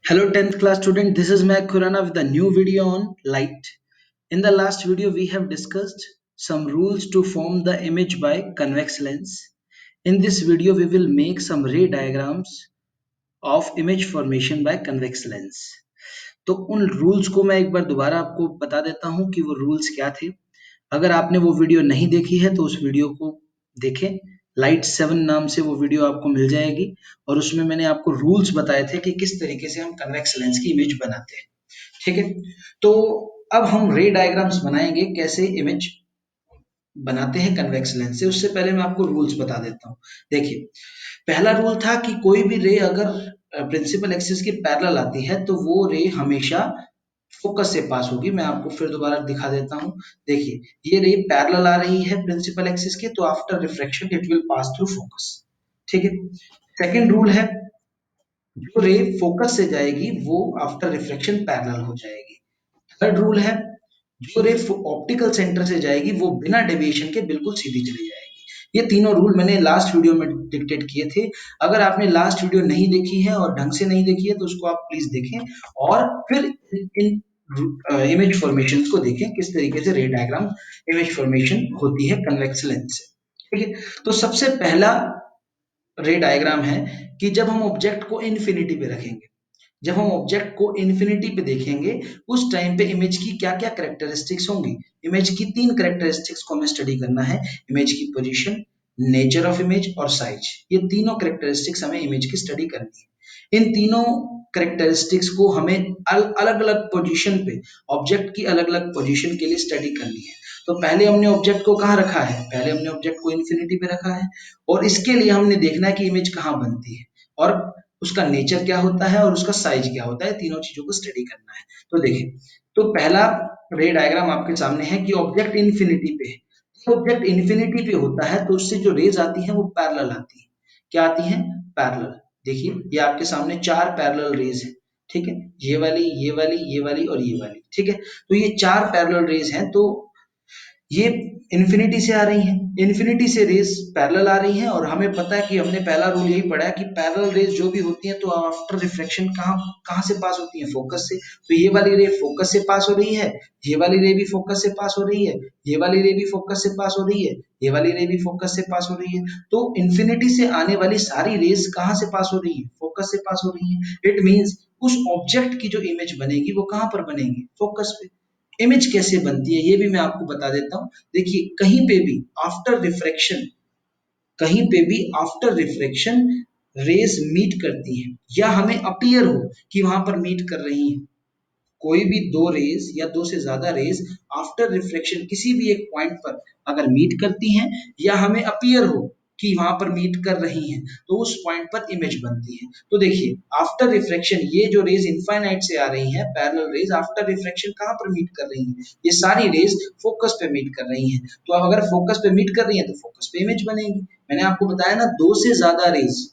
Hello 10th class student, this is Mac Khurana with a new video on light. In the last video we have discussed some rules to form the image by convex lens. In this video we will make some ray diagrams of image formation by convex lens. तो उन rules को मैं एक बार दोबारा आपको बता देता हूँ कि वो रूल्स क्या थे। अगर आपने वो वीडियो नहीं देखी है तो उस वीडियो को देखें। लाइट 7 नाम से वो वीडियो आपको मिल जाएगी और उसमें मैंने आपको रूल्स बताए थे कि किस तरीके से हम कन्वेक्स लेंस की इमेज बनाते हैं। ठीक है, तो अब हम रे डायग्राम्स बनाएंगे कैसे इमेज बनाते हैं कन्वेक्स लेंस से। उससे पहले मैं आपको रूल्स बता देता हूँ। देखिए, पहला रूल था कि कोई भी रे अगर प्रिंसिपल एक्सिस के पैरेलल आती है तो वो रे हमेशा फोकस से पास होगी। मैं आपको फिर दोबारा दिखा देता हूँ। देखिए, ये रे पैरेलल आ रही है प्रिंसिपल एक्सिस के, तो after refraction it will pass through focus. ठीक है, सेकंड रूल है, जो रे फोकस से जाएगी वो आफ्टर रिफ्रैक्शन पैरेलल हो जाएगी। थर्ड रूल है, जो रे ऑप्टिकल सेंटर से जाएगी वो बिना डेविएशन के बिल्कुल सीधी चली जाएगी। ये तीनों रूल मैंने लास्ट वीडियो में डिक्टेट किए थे। अगर आपने लास्ट वीडियो नहीं देखी है और ढंग से नहीं देखी है तो उसको आप प्लीज देखें और फिर इन इमेज फॉर्मेशन को देखें किस तरीके से रे डायग्राम इमेज फॉर्मेशन होती है कन्वेक्स लेंस से। ठीक है, तो सबसे पहला रे डायग्राम है कि जब हम ऑब्जेक्ट को इन्फिनिटी पे रखेंगे, जब हम ऑब्जेक्ट को इन्फिनिटी पे देखेंगे उस टाइम पे इमेज की क्या क्या कैरेक्टरिस्टिक्स होंगी। इमेज की तीन कैरेक्टरिस्टिक्स को हमें स्टडी करना है। इमेज की पोजीशन, नेचर ऑफ इमेज और साइज। ये तीनों कैरेक्टरिस्टिक्स हमें इमेज की स्टडी करनी है। इन तीनों कैरेक्टरिस्टिक्स को हमें अलग अलग पोजीशन पे, ऑब्जेक्ट की अलग अलग पोजीशन के लिए स्टडी करनी है। तो पहले हमने ऑब्जेक्ट को कहाँ रखा है, पहले हमने ऑब्जेक्ट को इन्फिनिटी पे रखा है और इसके लिए हमने देखना है कि इमेज कहाँ बनती है और उसका नेचर क्या होता है और उसका साइज क्या होता है। तीनों चीजों को स्टडी करना है। तो देखिए, तो पहला रे डायग्राम आपके सामने है कि ऑब्जेक्ट इन्फिनिटी पे है। ऑब्जेक्ट इन्फिनिटी पे होता है तो उससे जो रेज आती है वो पैरेलल आती है। क्या आती है? पैरेलल। देखिए, ये आपके सामने चार पैरेलल रेज है। ठीक है, ये वाली, ये वाली, ये वाली और ये वाली। ठीक है, तो ये चार पैरेलल रेज हैं। तो ये इन्फिनिटी से आ रही हैं, इन्फिनिटी से रेज पैरेलल आ रही हैं और हमें पता है कि हमने पहला रूल यही पढ़ा है कि पैरेलल रेज जो भी होती हैं तो आफ्टर रिफ्लेक्शन कहाँ कहाँ से पास होती हैं? फोकस से। तो ये वाली रे फोकस से पास हो रही है, ये वाली रे भी फोकस से पास हो रही है, ये वाली रे भी फोकस से पास हो रही है, ये वाली रे भी फोकस से पास हो रही है। तो इन्फिनिटी से आने वाली सारी रेज कहाँ से पास हो रही है? फोकस से पास हो रही है। इट मीन्स उस ऑब्जेक्ट की जो इमेज बनेगी वो कहाँ पर बनेगी? फोकस पे। इमेज कैसे बनती है ये भी मैं आपको बता देता हूँ। देखिए, कहीं पे भी आफ्टर रिफ्रैक्शन, कहीं पे भी आफ्टर रिफ्रैक्शन रेज मीट करती हैं या हमें अपीयर हो कि वहां पर मीट कर रही हैं। कोई भी दो रेज या दो से ज्यादा रेज आफ्टर रिफ्लेक्शन किसी भी एक पॉइंट पर अगर मीट करती हैं या हमें अपीयर हो कि वहां पर मीट कर रही हैं तो उस पॉइंट पर इमेज बनती है। तो देखिए, आफ्टर रिफ्लेक्शन ये जो रेज इनफाइनाइट से आ रही हैं पैरेलल रेज, आफ्टर रिफ्लेक्शन कहां पर मीट कर रही हैं? ये सारी रेज फोकस पे मीट कर रही हैं। तो अब अगर फोकस पे मीट कर रही हैं तो फोकस पे इमेज बनेगी। मैंने आपको बताया ना, दो से ज्यादा रेज,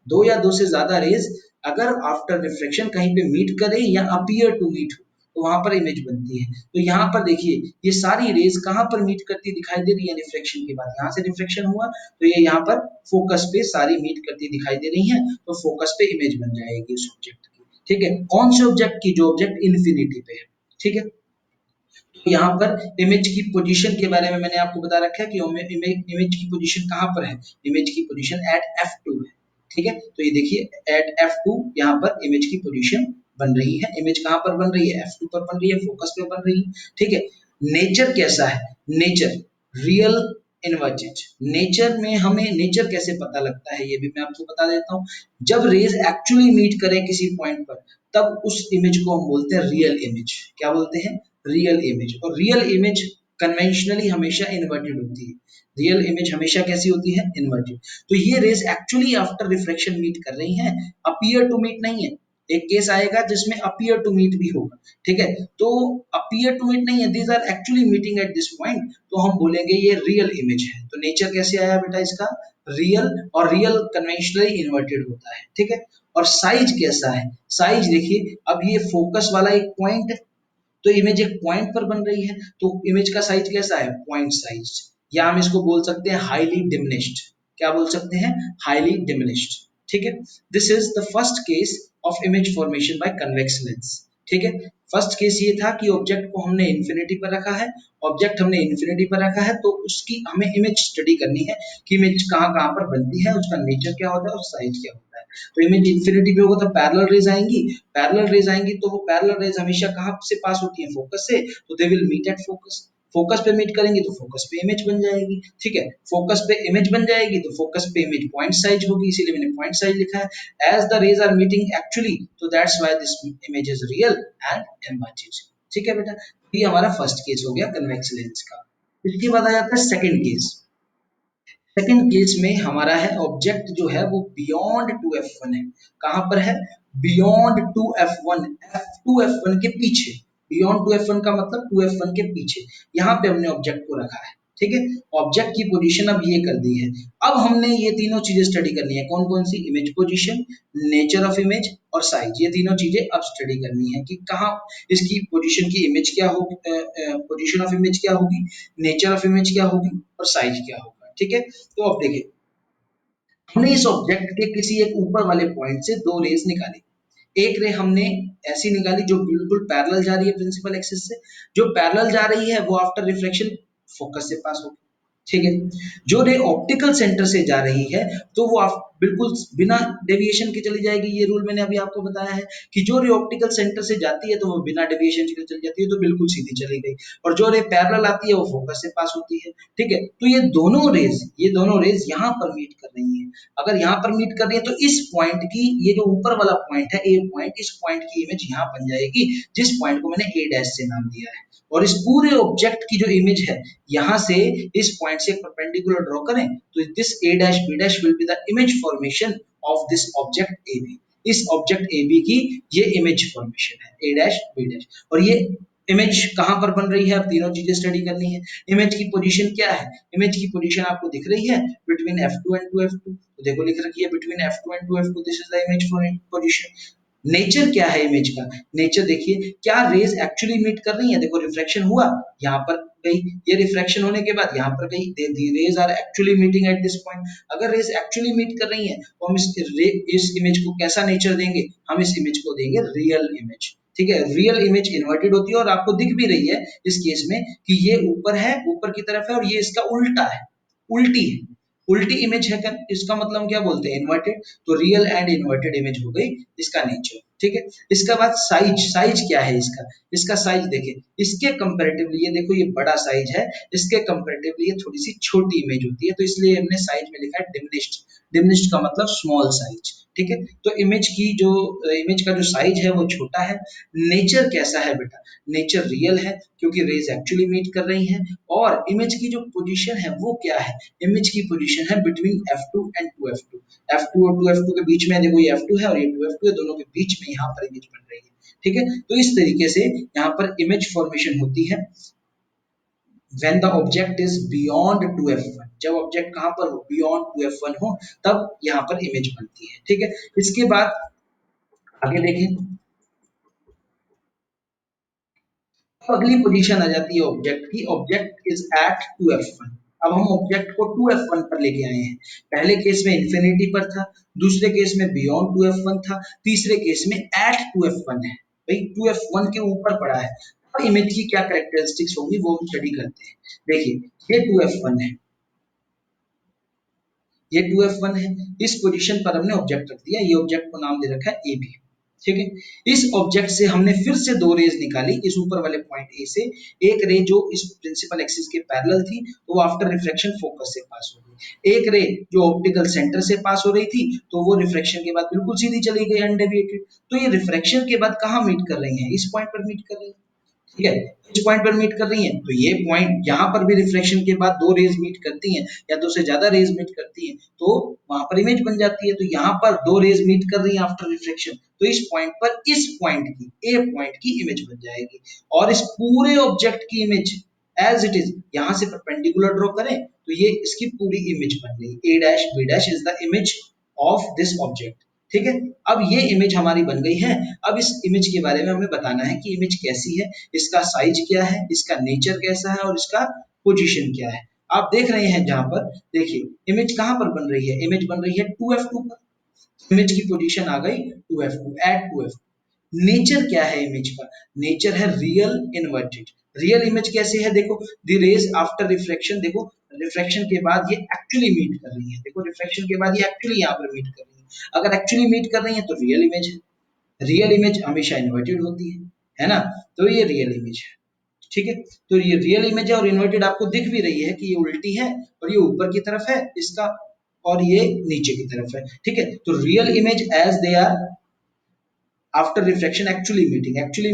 दो या दो से ज्यादा रेज अगर आफ्टर रिफ्लेक्शन कहीं पे मीट करे या अपीयर टू मीट हो तो वहां पर इमेज बनती है। तो यहाँ पर देखिए, ये सारी रेज कहाँ पर मीट करती दिखाई दे रही है रिफ्लेक्शन के बाद? यहाँ से रिफ्लेक्शन हुआ तो ये यहाँ पर फोकस पे सारी मीट करती दिखाई दे रही हैं, तो फोकस पे इमेज बन जाएगी उस ऑब्जेक्ट की। ठीक है, कौन से ऑब्जेक्ट की? जो ऑब्जेक्ट इन्फिनिटी पे है। ठीक है, तो यहाँ पर इमेज की पोजीशन के बारे में मैंने आपको बता रखा है कि इमेज की पोजीशन कहाँ पर है। इमेज की पोजीशन एट F2 है। ठीक है, तो ये देखिए एट F2 यहाँ पर इमेज की पोजीशन बन रही है। इमेज कहाँ पर बन रही है? F2 पर बन रही है, फोकस पे बन रही है। ठीक है, नेचर कैसा है? Nature real इन्वर्जेंट। नेचर में हमें नेचर कैसे पता लगता है ये भी मैं आपको बता देता हूँ। जब रेज एक्चुअली मीट करें किसी पॉइंट पर तब उस इमेज को हम बोलते हैं रियल इमेज। क्या बोलते हैं? Real image. और रियल इमेज कन्वेंशनली हमेशा इन्वर्टेड होती है। रियल इमेज हमेशा कैसी होती है? इन्वर्टेड। तो ये rays actually after reflection meet कर रही हैं, अपीयर टू मीट नहीं है। एक केस आएगा जिसमें अपीयर टू मीट भी होगा। ठीक है, तो अपीयर टू मीट नहीं है, these are actually meeting at this point, तो हम बोलेंगे ये रियल इमेज है। तो नेचर कैसे आया बेटा इसका? रियल, और रियल कन्वेंशनली इन्वर्टेड होता है। ठीक है, और साइज कैसा है? साइज देखिए, अब ये फोकस वाला एक पॉइंट है तो इमेज एक पॉइंट पर बन रही है, तो इमेज का साइज कैसा है? Point size. या हम इसको बोल सकते हैं हाईली डिमिनिश्ड। क्या बोल सकते हैं? Highly diminished. ठीक है, this is the first case of image formation by convex lens. ठीक है, फर्स्ट केस ये था कि ऑब्जेक्ट को हमने इन्फिनिटी पर रखा है, ऑब्जेक्ट हमने इन्फिनिटी पर रखा है, तो उसकी हमें इमेज स्टडी करनी है कि इमेज कहाँ कहाँ पर बनती है, उसका नेचर क्या होता है और साइज क्या होता है। तो इमेज इन्फिनिटी पे होगा तो पैरेलल रेज आएंगी, पैरेलल रेज आएंगी तो वो पैरेलल रेज हमेशा कहाँ से पास होती है, फोकस से, तो they will meet at focus. Focus पे मीट करेंगे तो फोकस पे इमेज बन जाएगी। ठीक है, फोकस पे इमेज बन जाएगी तो फोकस पे इमेज पॉइंट साइज होगी, इसीलिए मैंने पॉइंट साइज लिखा है। As the rays are meeting actually, तो that's why this image is real and images. ठीक है बेटा, ये हमारा फर्स्ट केस हो गया कन्वेक्स लेंस का। इसके बाद आ जाता है सेकंड केस। सेकंड केस में हमारा है ऑब्जेक्ट जो है वो बियॉन्ड 2f1 है। कहां पर है, बियॉन्ड 2f1, f2f1 के पीछे। बियॉन्ड 2f1 का मतलब 2f1 के पीछे, यहाँ पे हमने ऑब्जेक्ट को रखा है। ठीक है, ऑब्जेक्ट की पोजीशन अब ये कर दी है। अब हमने ये तीनों चीजें स्टडी करनी है, कौन कौन सी, image position, nature of image और साइज। ये तीनों चीजें अब स्टडी करनी है कि कहाँ इसकी पोजीशन की इमेज क्या होगी, पोजीशन ऑफ इमेज क्या होगी, नेचर ऑफ इमेज क्या होगी और साइज क्या होगा। ठीक है, तो अब देखिए, हमने इस ऑब्जेक्ट के किसी एक ऊपर वाले पॉइंट से दो रेज निकाली। एक रे हमने ऐसी निकाली जो बिल्कुल पैरेलल जा रही है प्रिंसिपल एक्सिस से, जो पैरेलल जा रही है वो आफ्टर रिफ्लेक्शन फोकस से पास होगी। ठीक है, जो रे ऑप्टिकल सेंटर से जा रही है तो वो आप बिल्कुल बिना डेविएशन के चली जाएगी। ये रूल मैंने अभी आपको बताया है कि जो रे ऑप्टिकल सेंटर से जाती है तो वो बिना डेविएशन के चली जाती है, तो बिल्कुल सीधी चली गई। और जो रे पैरेलल आती है वो फोकस से पास होती है। ठीक है, तो ये दोनों रेज यहाँ पर मीट कर रही है। अगर यहाँ पर मीट कर रही है तो इस पॉइंट की, ये जो ऊपर वाला पॉइंट है ए पॉइंट, इस पॉइंट की इमेज यहाँ बन जाएगी, जिस पॉइंट को मैंने ए डैश से नाम दिया है। और इस पूरे ऑब्जेक्ट की जो इमेज है, यहाँ से इस पॉइंट से परपेंडिकुलर ड्रॉ करें तो this A dash B dash will be the image formation of this object A B. इस ऑब्जेक्ट ए बी की ये इमेज फॉर्मेशन है, ए डैश बी डैश। और ये इमेज कहां पर बन रही है, अब तीनों चीजें स्टडी करनी है। इमेज की पोजीशन क्या है, इमेज की पोजीशन आपको दिख रही है बिटवीन f2 एंड 2f2, तो देखो लिख रखी है between f2 and 2f2, this is the image position. Nature क्या है इमेज का, नेचर देखिए, क्या रेज एक्चुअली मीट कर रही है, देखो रिफ्लेक्शन हुआ, यहाँ पर गई, ये रिफ्लेक्शन होने के बाद यहाँ पर गई, the rays are actually meeting at this point. अगर रेज एक्चुअली मीट कर रही है तो हम इस इमेज को कैसा नेचर देंगे, हम इस इमेज को देंगे रियल इमेज। ठीक है, रियल इमेज इन्वर्टेड होती है और आपको दिख भी रही है इस केस में कि ये ऊपर है, ऊपर की तरफ है, और ये इसका उल्टा है, उल्टी है, उल्टी इमेज है। क्या इसका मतलब हम क्या बोलते हैं, इन्वर्टेड। तो रियल एंड इन्वर्टेड इमेज हो गई इसका नेचर। ठीक है, इसका बाद साइज, साइज क्या है इसका, इसका साइज देखिए, इसके कंपैरेटिवली ये देखो ये बड़ा साइज है, इसके कंपैरेटिवली ये थोड़ी सी छोटी इमेज होती है, तो इसलिए हमने साइज में लिखा है डिमिनिश्ड। डिमिनिश्ड का मतलब स्मॉल साइज। ठीक है, तो इमेज का जो साइज है वो छोटा है। नेचर कैसा है बेटा, नेचर रियल है क्योंकि रेज एक्चुअली मीट कर रही हैं। और इमेज की जो पोजीशन है वो क्या है, इमेज की पोजीशन है between f2 and 2f2। f2 और 2f2 के बीच में देखो ये f2 है और ये 2f2 है, दोनों के बीच में यहाँ पर इमेज बन रही है। ठीक है, तो इस तरीके से यहाँ पर इमेज फॉर्मेशन होती है when the object is beyond 2f1। जब ऑब्जेक्ट कहां पर हो, बियॉन्ड 2f1 हो, तब यहाँ पर इमेज बनती है। ठीक है, इसके बाद आगे देखें, अब अगली पोजीशन आ जाती है ऑब्जेक्ट की, ऑब्जेक्ट इज एट 2f1। अब हम ऑब्जेक्ट को 2f1 पर लेके आए हैं। पहले केस में इंफिनिटी पर था, दूसरे केस में बियॉन्ड 2f1 था, तीसरे केस में एट 2f1 है। भाई 2f1 के ऊपर पड़ा है, अब इमेज की क्या कैरेक्टरिस्टिक्स होंगी वो हम स्टडी करते हैं। देखिए ये 2f1 है, ये 2f1 है, इस पोजीशन पर हमने ऑब्जेक्ट रख दिया, ये ऑब्जेक्ट को नाम दे रखा है AB। ठीक है, इस ऑब्जेक्ट से हमने फिर से दो रेज निकाली, इस ऊपर वाले पॉइंट ए से। एक रे जो इस प्रिंसिपल एक्सिस के पैरेलल थी तो वो आफ्टर रिफ्लेक्शन फोकस से पास हो गई। एक रे जो ऑप्टिकल सेंटर से पास हो रही थी तो वो रिफ्लेक्शन के बाद बिल्कुल सीधी चली गई अनडेविएटेड। तो ये रिफ्लेक्शन के बाद कहाँ मीट कर रही है, इस पॉइंट पर मीट कर रही है। ठीक है, इस पॉइंट पर मीट कर रही हैं तो ये पॉइंट यहाँ पर भी रिफ्लेक्शन के बाद दो रेज मीट करती हैं या दो से ज्यादा रेज मीट करती हैं तो वहां पर इमेज बन जाती है। तो यहाँ पर दो रेज मीट कर रही हैं आफ्टर रिफ्लेक्शन, तो इस पॉइंट पर इस पॉइंट की, ए पॉइंट की इमेज बन जाएगी। और इस पूरे ऑब्जेक्ट की इमेज एज इट इज यहाँ से परपेंडिकुलर ड्रॉ करें तो ये इसकी पूरी इमेज बन गई, A dash B dash is the image of this object. ठीक है, अब ये इमेज हमारी बन गई है। अब इस इमेज के बारे में हमें बताना है कि इमेज कैसी है, इसका साइज क्या है, इसका नेचर कैसा है और इसका पोजीशन क्या है। आप देख रहे हैं जहां पर देखिए इमेज कहां पर बन रही है, इमेज बन रही है 2f2 पर। इमेज की पोजीशन आ गई 2f2 एट 2f2। नेचर क्या है इमेज का? नेचर है रियल इन्वर्टेड। रियल इमेज कैसे है? देखो, द रेज आफ्टर रिफ्लेक्शन, देखो रिफ्लेक्शन के बाद ये एक्चुअली मीट कर रही है। देखो रिफ्लेक्शन के बाद ये एक्चुअली यहाँ पर मीट कर रही है। अगर एक्चुअली मीट कर रही है तो रियल इमेज है। रियल इमेज हमेशा इन्वर्टेड होती है ना? तो ये रियल इमेज है। ठीक है, तो ये रियल इमेज है और इन्वर्टेड आपको दिख भी रही है कि ये उल्टी है और ये ऊपर की तरफ है इसका, और ये नीचे की तरफ है। ठीक है, तो real image as they are after reflection actually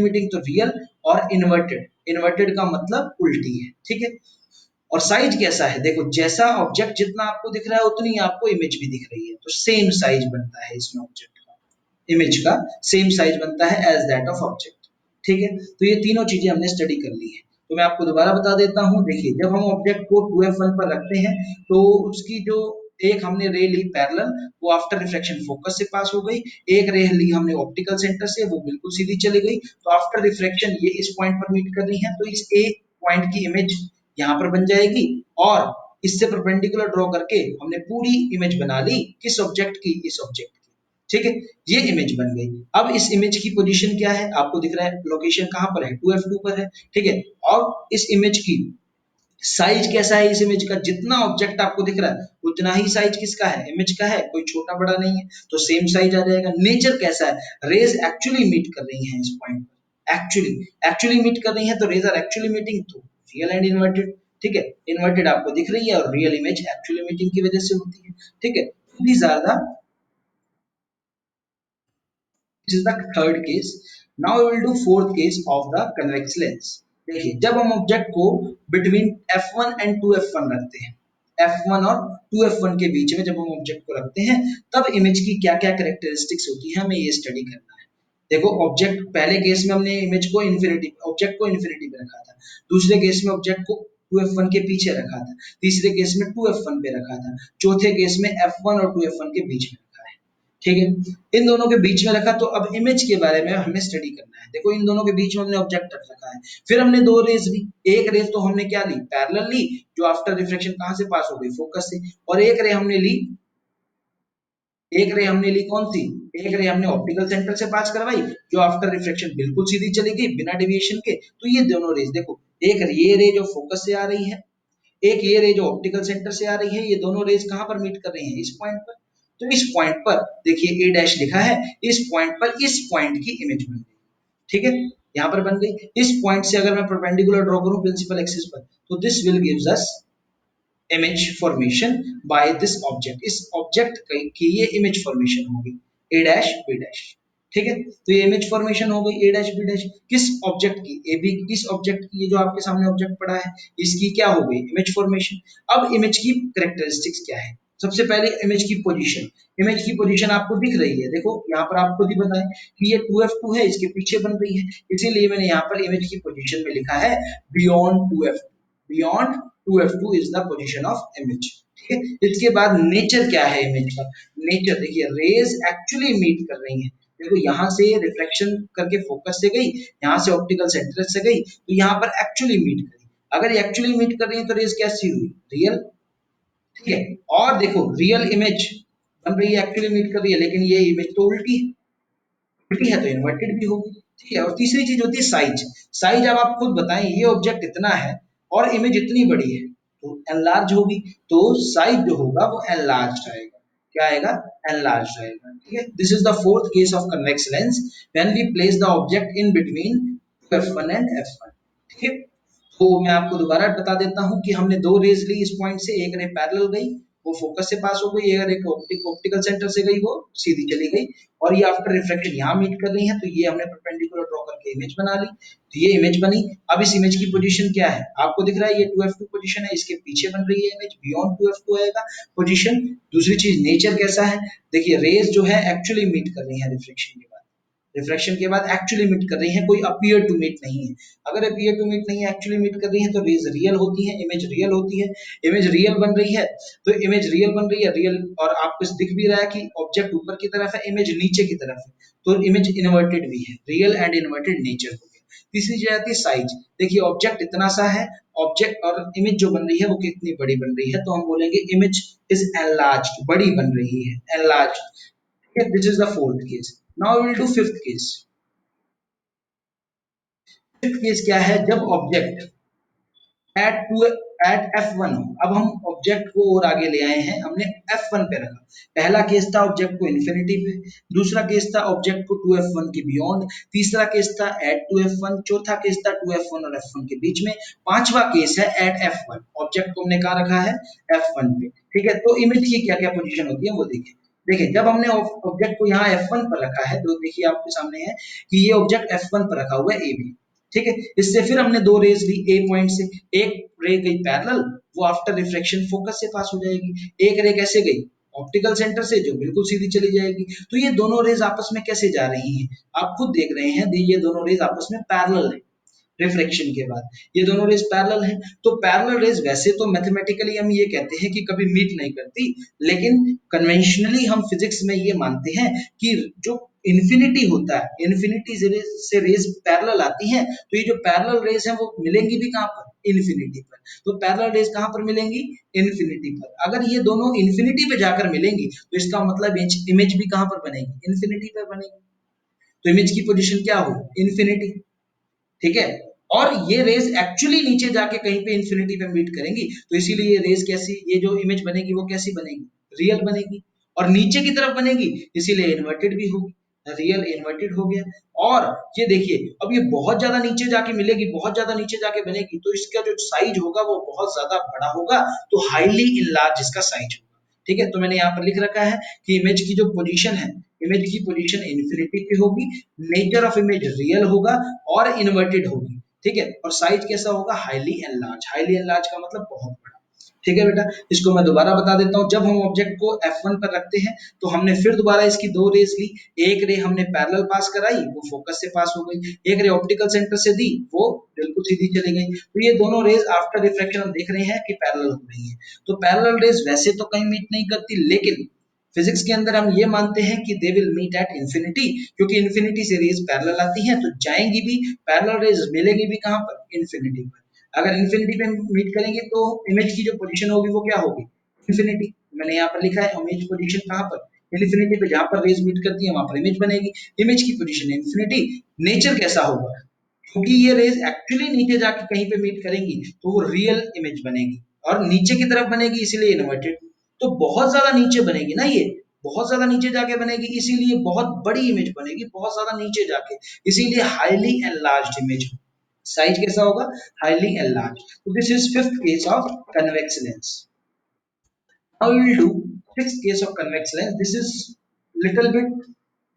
meeting तो रियल, और इन्वर्टेड, इन्वर्टेड का मतलब उल्टी है। ठीक है, और साइज कैसा है? देखो जैसा ऑब्जेक्ट जितना आपको दिख रहा है उतनी आपको इमेज भी दिख रही है, तो सेम साइज बनता है इसमें ऑब्जेक्ट का, इमेज का सेम साइज बनता है एज दैट ऑफ ऑब्जेक्ट। ठीक है, तो ये तीनों चीजें हमने स्टडी कर ली है। तो मैं आपको दोबारा बता देता हूँ। देखिए, जब हम ऑब्जेक्ट को 2f1 पर रखते हैं तो उसकी जो एक हमने रे ली पैरेलल, वो आफ्टर रिफ्लेक्शन फोकस से पास हो गई। एक रे ली हमने ऑप्टिकल सेंटर से, वो बिल्कुल सीधी चली गई। तो आफ्टर रिफ्लेक्शन ये इस पॉइंट पर मीट कर रही है, तो इस एक पॉइंट की इमेज यहाँ पर बन जाएगी, और इससे परपेंडिकुलर ड्रॉ करके हमने पूरी इमेज बना ली। किस ऑब्जेक्ट की? इस ऑब्जेक्ट की। ठीक है, ये इमेज बन गई। अब इस इमेज की पोजीशन क्या है? आपको दिख रहा है लोकेशन कहां पर है? 2f2 पर है। ठीक है, और इस इमेज की साइज कैसा है? इस इमेज का जितना ऑब्जेक्ट आपको दिख रहा है उतना ही साइज किसका है? इमेज का है, कोई छोटा बड़ा नहीं है, तो सेम साइज आ जाएगा। नेचर कैसा है? रेज एक्चुअली मीट कर रही हैं इस पॉइंट पर, एक्चुअली एक्चुअली मीट कर रही हैं, तो रेज आर एक्चुअली मीटिंग, तो रियल एंड इन्वर्टेड। ठीक है, इन्वर्टेड आपको दिख रही है और रियल इमेज एक्चुअली मीटिंग की वजह से होती है। ठीक है, these are the, this is the third case. Now we will do fourth case of the convex lens. देखिए, जब हम ऑब्जेक्ट को बिटवीन f1 एंड 2f1 रखते हैं, f1 और 2f1 के बीच में जब हम ऑब्जेक्ट को रखते हैं, तब इमेज की क्या क्या कैरेक्टरिस्टिक्स होती है, हमें ये स्टडी करना है। देखो, ऑब्जेक्ट पहले केस में हमने इमेज को इन्फिनिटी, ऑब्जेक्ट को इन्फिनिटी पे रखा था। दूसरे केस में ऑब्जेक्ट को 2f1 के पीछे रखा था। तीसरे केस में 2f1 पे रखा था। चौथे केस में f1 और 2f1 के बीच में रखा है। ठीक है, इन दोनों के बीच में रखा। तो अब इमेज के बारे में हमें स्टडी करना है। देखो, इन दोनों के बीच में हमने ऑब्जेक्ट रख रखा है, फिर हमने दो रेज ली। एक रेज तो हमने क्या ली? पैरेलल ली, जो आफ्टर रिफ्लेक्शन कहां से पास हो गई? फोकस से। और एक रे हमने ली, एक रे हमने ली कौन सी? एक रे हमने ऑप्टिकल सेंटर से पास करवाई, जो आफ्टर रिफ्लेक्शन बिल्कुल सीधी चली गई बिना डेविएशन के। तो ये दोनों रेज देखो, एक ये रे जो फोकस से आ रही है, एक ये रे जो ऑप्टिकल सेंटर से आ रही है, ये दोनों रेज कहां पर मीट कर रही हैं? इस पॉइंट पर। तो इस पॉइंट पर देखिए ए डैश लिखा है, इस पॉइंट पर इस पॉइंट की इमेज बन गई। ठीक है, यहां पर बन गई। इस पॉइंट से अगर मैं परपेंडिकुलर ड्रॉ करूं प्रिंसिपल एक्सिस पर, तो this will gives us image formation by this object. इस ऑब्जेक्ट की ये इमेज फॉर्मेशन होगी, ए डैश बी डैश। ठीक है, तो ये इमेज फॉर्मेशन हो गई ए डैश बी डैश। किस ऑब्जेक्ट की? ए बी, इस ऑब्जेक्ट की, ये जो आपके सामने ऑब्जेक्ट पड़ा है, इसकी क्या हो गई? Image formation. अब इमेज की कैरेक्टरिस्टिक्स क्या है? सबसे पहले इमेज की पोजीशन। इमेज की पोजीशन आपको दिख रही है, देखो यहाँ पर आपको भी बताएं कि ये 2f2 है, इसके पीछे बन रही है, इसीलिए मैंने यहाँ पर इमेज की पोजीशन में लिखा है beyond 2f2। Beyond 2f2 is the position of image. ठीक है, इसके बाद नेचर क्या है इमेज का? नेचर देखिए, रेज एक्चुअली मीट कर रही है। देखो, यहाँ से रिफ्लेक्शन करके फोकस से गई, यहाँ से ऑप्टिकल सेंटर से गई, तो यहाँ पर एक्चुअली मीट करी। अगर ये एक्चुअली मीट कर रही है तो रेज कैसी हुई? रियल। ठीक है, और देखो रियल इमेज बन रही है, एक्चुअली मीट कर रही है, लेकिन ये इमेज तो उल्टी है, उल्टी है तो इन्वर्टेड भी होगी। ठीक है, और तीसरी चीज होती है साइज। साइज अब आप खुद बताएं, ये ऑब्जेक्ट इतना है और इमेज इतनी बड़ी है, तो एनलार्ज होगी, तो साइज जो होगा वो एनलार्ज आएगा। क्या आएगा? एनलार्ज आएगा। ठीक है, this is the fourth case of convex lens when we place the object in between f1 and f1। ठीक है, तो मैं आपको दोबारा बता देता हूँ कि हमने दो रेज ली इस पॉइंट से, एक रे पैरेलल गई, वो फोकस से पास हो गई, एक रे ऑप्टिकल सेंटर से गई, वो सीधी चली गई, और ये आफ्टर रिफ्लेक्शन यहाँ मीट कर रही है, तो ये हमने परपेंडिकुलर ड्रॉ करके इमेज बना ली। तो ये इमेज बनी। अब इस इमेज की पोजीशन क्या है? आपको दिख रहा है ये 2f2 पोजीशन है, इसके पीछे बन रही है इमेज, बियॉन्ड 2f2 आएगा पोजीशन। दूसरी चीज नेचर कैसा है? देखिए, रेज जो है एक्चुअली मीट कर रही है रिफ्लेक्शन के बाद, रिफ्लेक्शन के बाद एक्चुअली मीट कर रही है, कोई अपीयर टू मीट नहीं है। अगर अपीयर टू मीट नहीं है, एक्चुअली मीट कर रही है, तो रेज रियल होती है, इमेज रियल होती है। इमेज रियल बन रही है, तो इमेज रियल बन रही है, रियल, और आपको दिख भी रहा है कि ऑब्जेक्ट ऊपर की तरफ है, इमेज नीचे की तरफ है, तो इमेज इन्वर्टेड भी है। रियल एंड इन्वर्टेड नेचर हो गया। तीसरी चीज आती है साइज। देखिए, ऑब्जेक्ट इतना सा है, ऑब्जेक्ट और इमेज जो बन रही है वो कितनी बड़ी बन रही है, तो हम बोलेंगे इमेज इज एनलार्ज्ड, बड़ी बन रही है, enlarged. Okay, this is the fourth case. Now we will do fifth case. Fifth case क्या है, जब object at to eight F1 हो। अब हम ऑब्जेक्ट को और आगे ले आए हैं, हमने F1 पे रखा। पहला केस था ऑब्जेक्ट को इन्फिनिटी पे, दूसरा केस था ऑब्जेक्ट को 2F1 के बियॉन्ड, तीसरा केस था एट 2F1, चौथा केस था 2F1 और F1 के बीच में, पांचवा केस है एट F1। ऑब्जेक्ट को हमने कहा रखा है F1 पे। ठीक है, तो इमेज की क्या क्या पोजीशन होती है वो देखिए। देखिए, जब हमने ऑब्जेक्ट को यहाँ F1 पर रखा है, तो देखिए आपके सामने है कि ये ऑब्जेक्ट F1 पर रखा हुआ है ए बी। ठीक है, इससे फिर हमने दो रेज ली ए पॉइंट से, एक रे गई पैरेलल, वो आफ्टर रिफ्लेक्शन फोकस से पास हो जाएगी। एक रे कैसे गई, ऑप्टिकल सेंटर से, जो बिल्कुल सीधी चली जाएगी। तो ये दोनों रेज आपस में कैसे जा रही हैं, आप खुद देख रहे हैं, ये दोनों रेज आपस में पैरेलल है रिफ्लेक्शन के बाद, ये दोनों रेज पैरेलल हैं। तो पैरेलल रेज वैसे तो मैथमेटिकली हम ये कहते हैं कि कभी मीट नहीं करती, लेकिन कन्वेंशनली हम फिजिक्स में ये मानते हैं कि जो इन्फिनिटी होता है, इन्फिनिटी से रेज पैरेलल आती हैं, तो ये जो पैरेलल रेज हैं वो मिलेंगी भी कहाँ पर, इन्फिनिटी पर। तो पैरेलल रेज कहाँ पर मिलेंगी, इन्फिनिटी पर। अगर ये दोनों इन्फिनिटी पे जाकर मिलेंगी, तो इसका मतलब इमेज भी कहाँ पर बनेगी, इन्फिनिटी पर बनेगी। तो इमेज की पोजीशन क्या हो, इन्फिनिटी। ठीक है, और ये रेज एक्चुअली नीचे जाके कहीं पे इंफिनिटी पे मीट करेंगी, तो इसीलिए ये रेज कैसी, ये जो इमेज बनेगी वो कैसी बनेगी, रियल बनेगी। और नीचे की तरफ बनेगी, इसीलिए इन्वर्टेड भी होगी, रियल इन्वर्टेड हो गया। और ये देखिए, अब ये बहुत ज्यादा नीचे जाके मिलेगी, बहुत ज्यादा नीचे जाके बनेगी, तो इसका जो साइज होगा वो बहुत ज्यादा बड़ा होगा, तो हाईली इनलार्ज इसका साइज होगा। ठीक है, तो मैंने यहाँ पर लिख रखा है कि इमेज की जो पोजीशन है, इमेज की पोजीशन इन्फिनिटी पे होगी, नेचर ऑफ इमेज रियल होगा और इन्वर्टेड होगी। ठीक है, और साइज कैसा होगा, हाईली एनलार्ज। हाईली एनलार्ज का मतलब बहुत बड़ा। ठीक है बेटा, इसको मैं दोबारा बता देता हूँ। जब हम ऑब्जेक्ट को F1 पर रखते हैं, तो हमने फिर दोबारा इसकी दो रेज ली। एक रे हमने पैरेलल पास कराई, वो फोकस से पास हो गई। एक रे ऑप्टिकल सेंटर से दी, वो बिल्कुल सीधी चली गई। तो ये दोनों रेज आफ्टर रिफ्लेक्शन हम देख रहे हैं कि पैरेलल हो रही है। तो पैरेलल रेज वैसे तो कहीं मीट नहीं करती, लेकिन फिजिक्स के अंदर हम ये मानते हैं कि they will meet at infinity, क्योंकि इंफिनिटी से रेज पैरेलल आती हैं, तो जाएंगी भी पैरेलल रेज, मिलेगी भी कहां पर, इंफिनिटी पर। अगर इंफिनिटी पे मीट करेंगे, तो इमेज की जो पोजीशन होगी वो क्या होगी, इंफिनिटी। मैंने यहाँ पर लिखा है इमेज पोजीशन कहां पर, इंफिनिटी पे, जहां पर रेज मीट करती है वहां पर इमेज बनेगी। इमेज की पोजीशन इंफिनिटी। नेचर कैसा होगा, क्योंकि ये रेज एक्चुअली नीचे जाके कहीं पे मीट करेंगी, तो वो रियल इमेज बनेगी, और नीचे की तरफ बनेगी, इसीलिए इन्वर्टेड। तो बहुत ज्यादा नीचे बनेगी ना, ये बहुत ज्यादा नीचे जाके बनेगी, इसीलिए बहुत बड़ी इमेज बनेगी, बहुत ज्यादा नीचे जाके, इसीलिए हाईली एनलार्ज्ड इमेज। साइज कैसा होगा, हाईली एनलार्ज। तो this is fifth case of convex lens. Now we will do sixth case of convex lens. This is little bit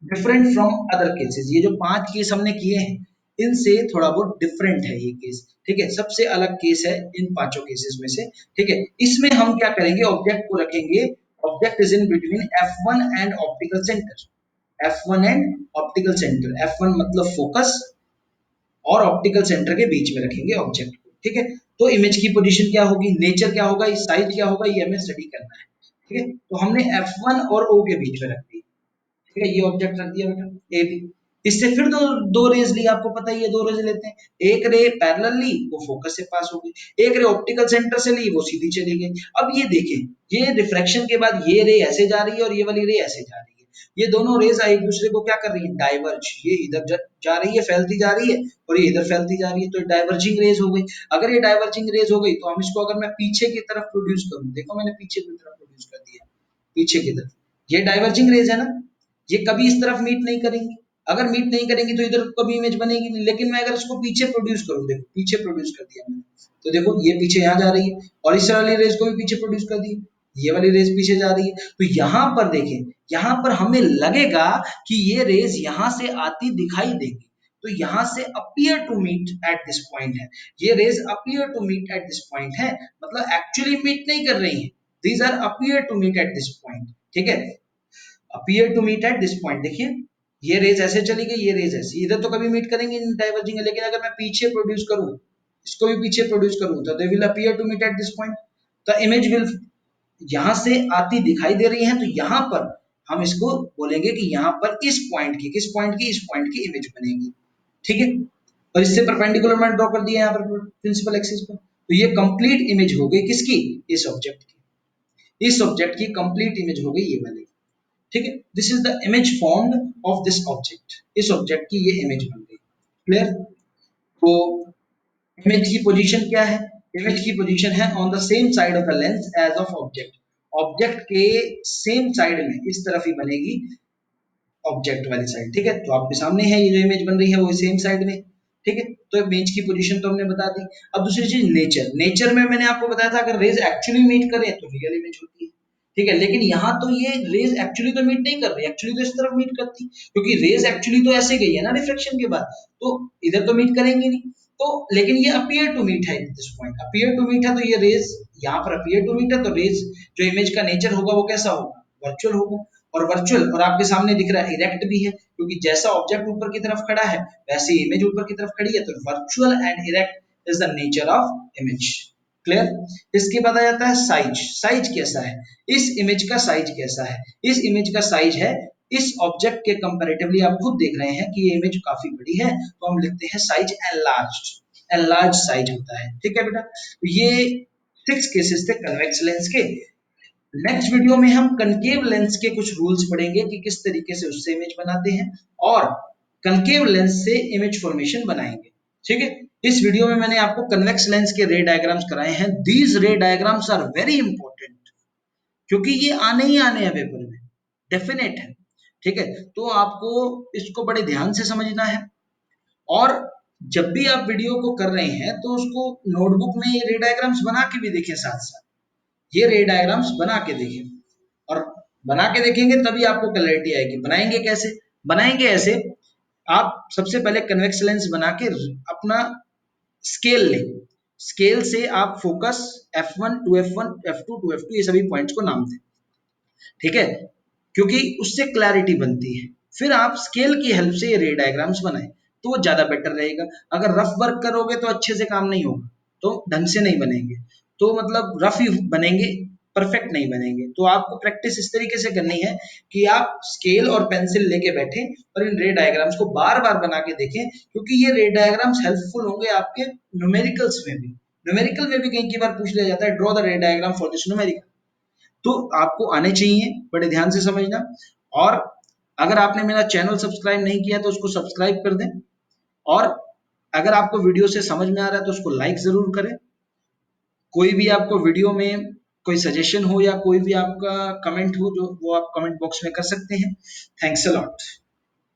different from other cases. ये जो पांच केस हमने किए हैं, इनसे थोड़ा बहुत डिफरेंट है ये केस। ठीक है, सबसे अलग केस है इन पांचों केसेस में से। ठीक है, इसमें हम क्या करेंगे, ऑब्जेक्ट को रखेंगे, object is in between F1 and optical centre. F1 and optical centre, F1 मतलब फोकस, और ऑप्टिकल सेंटर के बीच में रखेंगे ऑब्जेक्ट को। ठीक है, तो इमेज की पोजीशन क्या होगी, नेचर क्या होगा, इस साइज क्या होगा, ये हमें स्टडी करना है। ठीक है, तो हमने F1 और O के बीच में रख दिया। ठीक है, ये ऑब्जेक्ट रख दिया बेटा ए बी। इससे फिर दो दो रेज ली, आपको पता ही है दो रेज लेते हैं। एक रे पैरेलल ली, वो फोकस से पास हो गई। एक रे ऑप्टिकल सेंटर से ली, वो सीधी चली गई। अब ये देखें, ये रिफ्रैक्शन के बाद ये रे ऐसे जा रही है और ये वाली रे ऐसे जा रही है। ये दोनों रेज एक दूसरे को क्या कर रही है, डाइवर्ज। ये इधर जा रही है, फैलती जा रही है, और ये इधर फैलती जा रही है, तो डाइवर्जिंग रेज हो गई। अगर ये डाइवर्जिंग रेज हो गई, तो हम इसको अगर मैं पीछे की तरफ प्रोड्यूस करूं, देखो मैंने पीछे की तरफ प्रोड्यूस कर दिया, पीछे की तरफ, ये डाइवर्जिंग रेज है ना, ये कभी इस तरफ मीट नहीं करेंगी। अगर मीट नहीं करेंगी तो इधर कभी इमेज बनेगी नहीं। लेकिन मैं अगर इसको पीछे प्रोड्यूस करूं, देखो पीछे प्रोड्यूस कर दिया मैंने, तो देखो ये पीछे यहाँ जा रही है, और इस वाली रेज को भी पीछे प्रोड्यूस कर दी, ये वाली रेज पीछे जा रही है। तो यहाँ पर देखें, यहाँ पर हमें लगेगा कि ये रेज यहाँ से आती दिखाई देगी, तो यहाँ से appear to meet at this point है। ये rays appear to meet at this point है, मतलब एक्चुअली मीट नहीं कर रही है, these are appear to meet at this point. ठीक है, appear to meet at this point. देखिए, ये रेज ऐसे चली गई, ये रेज ऐसे, इधर तो कभी मीट करेंगे डाइवर्जिंग है, लेकिन अगर मैं पीछे प्रोड्यूस करूं, इसको भी पीछे प्रोड्यूस करूं, तो they will appear to meet at this point. The image will यहां से आती दिखाई दे रही है, तो यहां पर हम इसको बोलेंगे कि यहां पर इस पॉइंट की, किस पॉइंट की, इस पॉइंट की इमेज बनेगी। ठीक है, और इससे परपेंडिकुलर मैंने ड्रॉ कर दिया यहाँ पर प्रिंसिपल एक्सिस पर। तो ये कंप्लीट इमेज हो गई किसकी, इस ऑब्जेक्ट की, इस ऑब्जेक्ट की कंप्लीट इमेज हो गई ये वाली। ठीक है, this is the image formed of this object, इस ऑब्जेक्ट की ये इमेज बन गई। क्लियर? तो इमेज की पोजीशन क्या है? इमेज की पोजीशन है on the same side of the lens as of object, object के सेम साइड में, इस तरफ ही बनेगी ऑब्जेक्ट वाली साइड। ठीक है, तो आपके सामने है ये जो इमेज बन रही है वो सेम साइड में। ठीक है, तो इमेज की पोजीशन तो हमने बता दी। अब दूसरी चीज नेचर, नेचर में मैंने आपको बताया था अगर रेज एक्चुअली मीट करें तो रियल इमेज होती है। ठीक है, लेकिन यहाँ तो ये रेज एक्चुअली तो मीट नहीं कर रही, एक्चुअली तो इस तरफ मीट करती, क्योंकि रेज एक्चुअली तो ऐसे गई है ना रिफ्लेक्शन के बाद, तो इधर तो मीट करेंगे नहीं। तो लेकिन ये अपीयर टू मीट है at this point, appear to meet है, तो ये रेज यहाँ पर अपीयर टू मीट है, तो रेज जो इमेज का नेचर होगा वो कैसा होगा? वर्चुअल होगा। और वर्चुअल और आपके सामने दिख रहा है इरेक्ट भी है, क्योंकि जैसा ऑब्जेक्ट ऊपर की तरफ खड़ा है वैसे इमेज ऊपर की तरफ खड़ी है, तो virtual and erect is the nature of image. Clear? इसके बाद आ जाता है साइज। साइज कैसा है? इस इमेज का साइज कैसा है? इस इमेज का साइज है इस ऑब्जेक्ट के कंपैरेटिवली, आप खुद देख रहे हैं कि ये इमेज काफी बड़ी है, तो हम लिखते हैं साइज एनलार्ज्ड, एनलार्ज साइज होता है। ठीक है बेटा, तो ये 6 केसेस थे कन्वेक्स लेंस के। नेक्स्ट वीडियो में हम कनकेव लेंस के कुछ रूल्स पढ़ेंगे कि किस तरीके से उससे इमेज बनाते हैं और कनकेव लेंस से इमेज फॉर्मेशन बनाएंगे। ठीक है, इस वीडियो में मैंने आपको कन्वेक्स लेंस के रे डायग्राम्स कराए हैं। दीज रे डायग्राम्स आर वेरी इंपॉर्टेंट, क्योंकि ये आने ही आने हैं पेपर में, डेफिनेट है। ठीक है, तो आपको इसको बड़े ध्यान से समझना है, और जब भी आप वीडियो को कर रहे हैं तो उसको नोटबुक में ये रे डायग्राम्स बना के भी देखें, साथ साथ ये रे डायग्राम्स बना के देखें, और बना के देखेंगे तभी आपको क्लैरिटी आएगी। बनाएंगे कैसे? बनाएंगे ऐसे, आप सबसे पहले कन्वेक्स लेंस बना के अपना स्केल लें, स्केल से आप focus F1 to F1 F2 to F2 ये सभी पॉइंट्स को नाम दें। ठीक है, क्योंकि उससे क्लैरिटी बनती है। फिर आप स्केल की हेल्प से ये रे डायग्राम्स बनाएं, तो वो ज्यादा बेटर रहेगा। अगर रफ वर्क करोगे तो अच्छे से काम नहीं होगा, तो ढंग से नहीं बनेंगे, तो मतलब रफ ही बनेंगे, परफेक्ट नहीं बनेंगे। तो आपको प्रैक्टिस इस तरीके से करनी है कि आप स्केल और पेंसिल लेके बैठे और इन रे डायग्राम्स को बार बार बना के देखें, क्योंकि ये रे डायग्राम्स हेल्पफुल होंगे आपके न्यूमेरिकल्स में भी। न्यूमेरिकल में भी कई बार पूछ लिया जाता है, ड्रॉ द रे डायग्राम फॉर दिस न्यूमेरिकल, तो आपको आने चाहिए, बड़े ध्यान से समझना। और अगर आपने मेरा चैनल सब्सक्राइब नहीं किया तो उसको सब्सक्राइब कर दें, और अगर आपको वीडियो से समझ में आ रहा है तो उसको लाइक जरूर करें। कोई भी आपको वीडियो में कोई सजेशन हो या कोई भी आपका कमेंट हो, जो वो आप कमेंट बॉक्स में कर सकते हैं। Thanks a lot.